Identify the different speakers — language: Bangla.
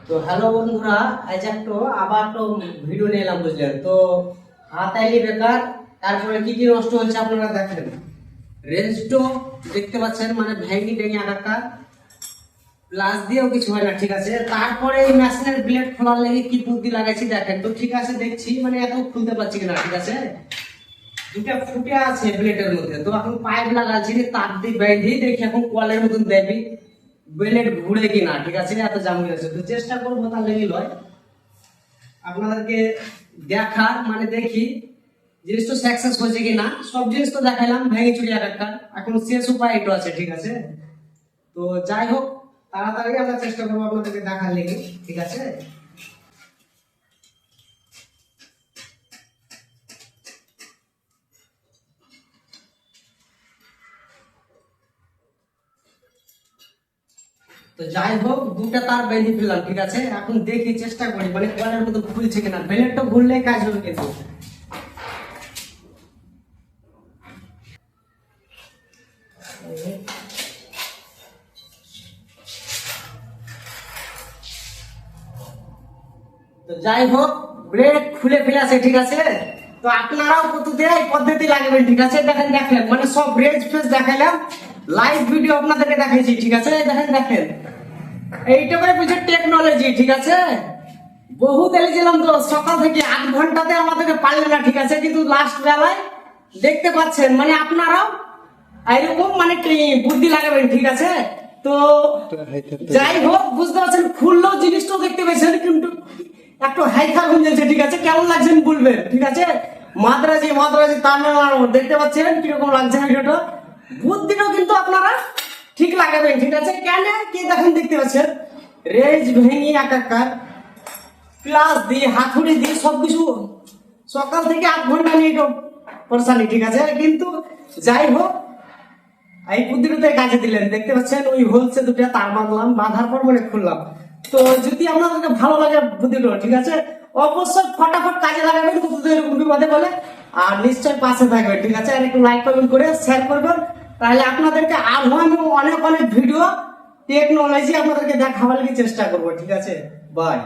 Speaker 1: তো হ্যালো বন্ধুরা, আজ একটু আবার তো ভিডিও নিয়ে এলাম, বুঝলেন তো। হাত আইলি বেকার, তারপরে কি কি নষ্ট হচ্ছে আপনারা দেখেন। রেঞ্জটো দেখতে পাচ্ছেন, মানে ভেঙে ভেঙে আকার, প্লাস দিয়েও কিছু হয় না, ঠিক আছে। তারপরে এই মেশিনের ব্লেড খোলার লেগে কি বুদ্ধি লাগাইছি দেখেন তো, ঠিক আছে। দেখছি মানে এত খুলতে পারছি কিনা, ঠিক আছে। দুটা ফুটে আছে ব্লেডের মধ্যে, তো এখন পাইপ লাগাচ্ছি, তার দিয়ে বেঁধে দেখি এখন কলের মতন দেবি ব্লেড ঘুরে কিনা, ঠিক আছে। এত জাম হয়েছে, তো চেষ্টা করবো তার লেগে লয় আপনাদেরকে দেখার, মানে দেখি জিনিস তো সাকসেস হয়েছে কিনা। সব জিনিস তো দেখাইলাম, ভেঙে চুরি একটা, এখন শেষ উপায় একটু আছে, ঠিক আছে। তো যাই হোক, তাড়াতাড়ি আমরা চেষ্টা করবো আপনাদেরকে দেখার লেগে, ঠিক আছে। তো যাই হোক, দুটা তার বেঁধে ফেললাম, ঠিক আছে। এখন দেখি চেষ্টা করি, মানে কলের মতো খুলছে কিনা। ব্লেডটা ঘুরলে কাজ হবে কিন্তু। তো যাই হোক, ব্লেড খুলে ফেলেছে, ঠিক আছে। তো আপনারাও এই পদ্ধতি লাগবেন, ঠিক আছে। দেখেন দেখেন, মানে সব রেজ ফেজ দেখাইলাম, লাইভ ভিডিও আপনাদেরকে দেখাইছি, ঠিক আছে। দেখেন দেখেন, এইটাকে বুঝে টেকনোলজি, ঠিক আছে। বহুত এলিছিলাম তো সকাল থেকে, 8 ঘন্টাতে আমাদেরকে পারলে না, ঠিক আছে। কিন্তু লাস্ট বেলায় দেখতে পাচ্ছেন, মানে আপনারাও এরকম মানে কি বুদ্ধি লাগাবেন, ঠিক আছে। তো যাই হোক, বুঝতে পারছেন, খুললেও জিনিসটাও দেখতে পেয়েছেন, কিন্তু একটু হাইখা গুঞ্জেছে, ঠিক আছে। কেমন লাগছেন বলবেন, ঠিক আছে। মাদ্রাজি মাদ্রাজি তামিলনাড়ু, দেখতে পাচ্ছেন কিরকম লাগছে ভিডিওটা। বুদ্ধিটাও কিন্তু আপনারা ঠিক লাগাবেন, ঠিক আছে। কেন কি দেখেন, দেখতে পাচ্ছেন রেজ ভেঙে একাকার, প্লাস দিয়ে হাতুড়ি দিয়ে সবকিছু সকাল থেকে 8 ঘন্টা নিয়ে পরেশানি, ঠিক আছে। কিন্তু যাই হোক, এই বুদ্ধিটাতে কাজে দিলেন, দেখতে পাচ্ছেন। ওই হোলসে দুটা তার বাঁধলাম, বাঁধার পর মানে খুললাম। তো যদি আপনাদেরকে ভালো লাগে বুদ্ধিটা, ঠিক আছে, অবশ্যই ফটাফট কাজে লাগাবেন এরকম বিপদে বলে। আর নিশ্চয় পাশে থাকবেন, ঠিক আছে। আর একটু লাইক কমেন্ট করে শেয়ার করবেন, তাহলে আপনাদেরকে আরো আমি অনেক অনেক ভিডিও টেকনোলজি আপনাদেরকে দেখাবার চেষ্টা করবো, ঠিক আছে। বাই।